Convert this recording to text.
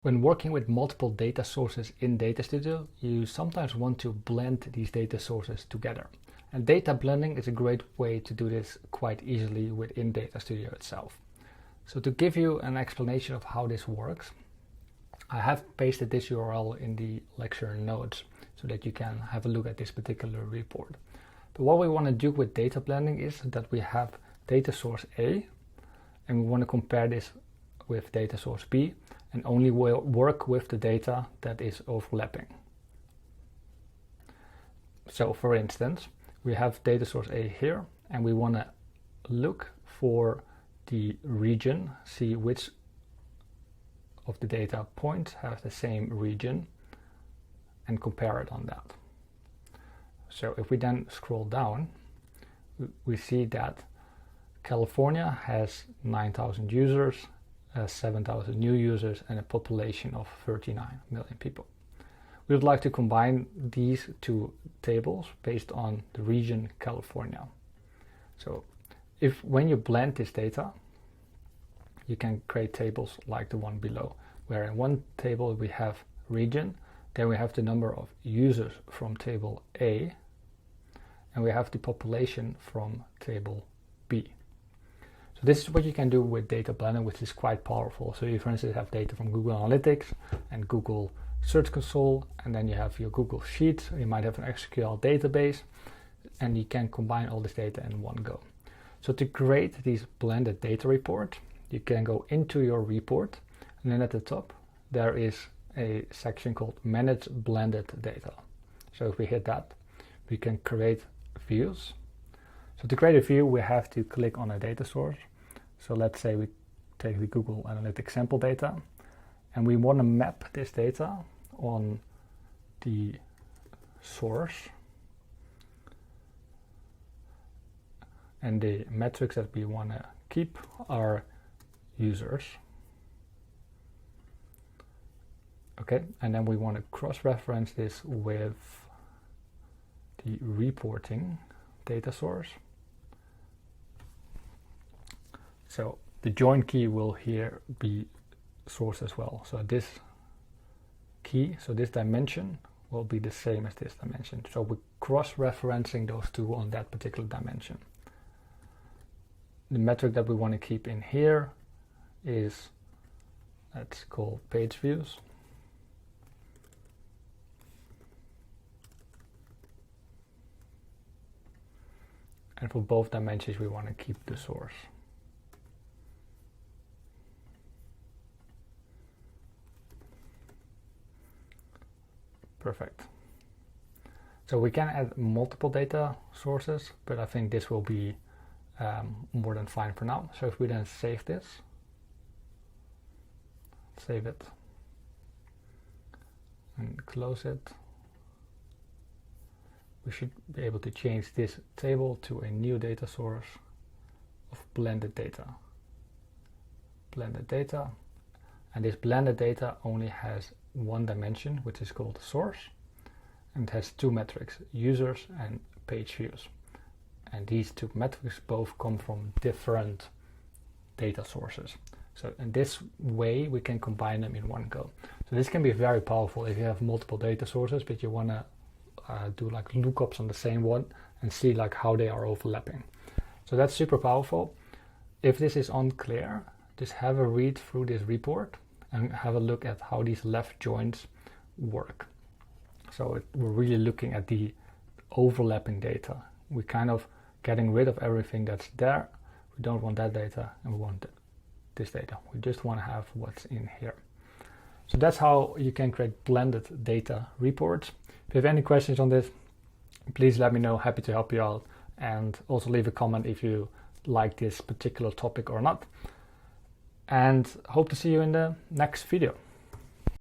When working with multiple data sources in Data Studio, you sometimes want to blend these data sources together. And data blending is a great way to do this quite easily within Data Studio itself. So to give you an explanation of how this works, I have pasted this URL in the lecture notes so that you can have a look at this particular report. But what we want to do with data blending is that we have data source A and we want to compare this with data source B and only work with the data that is overlapping. So for instance, we have data source A here and we want to look for the region, see which of the data points have the same region and compare it on that. So if we then scroll down, we see that California has 9,000 users, 7,000 new users and a population of 39 million people. We would like to combine these two tables based on the region California. So when you blend this data, you can create tables like the one below, where in one table we have region, then we have the number of users from table A, and we have the population from table B. So this is what you can do with data blending, which is quite powerful. So you, for instance, have data from Google Analytics and Google Search Console, and then you have your Google Sheets, you might have an SQL database, and you can combine all this data in one go. So to create these blended data reports, you can go into your report, and then at the top there is a section called Manage Blended Data. So if we hit that, we can create views. So to create a view, we have to click on a data source. So let's say we take the Google Analytics sample data, and we want to map this data on the source, and the metrics that we want to keep are users. Okay, and then we want to cross-reference this with the reporting data source. So the join key will here be source as well. So this key, so this dimension will be the same as this dimension. So we're cross-referencing those two on that particular dimension. The metric that we want to keep in here is, let's call page views. And for both dimensions, we want to keep the source. Perfect. So we can add multiple data sources, but I think this will be more than fine for now. So if we then save this, save it, and close it, we should be able to change this table to a new data source of blended data. Blended data, and this blended data only has one dimension, which is called source, and it has two metrics, users and page views. And these two metrics both come from different data sources. So in this way, we can combine them in one go. So this can be very powerful if you have multiple data sources, but you want to do like lookups on the same one and see like how they are overlapping. So that's super powerful. If this is unclear, just have a read through this report and have a look at how these left joins work. So we're really looking at the overlapping data. We're kind of getting rid of everything that's there. We don't want that data and we want this data. We just want to have what's in here. So that's how you can create blended data reports. If you have any questions on this, please let me know. Happy to help you out. And also leave a comment if you like this particular topic or not. And hope to see you in the next video.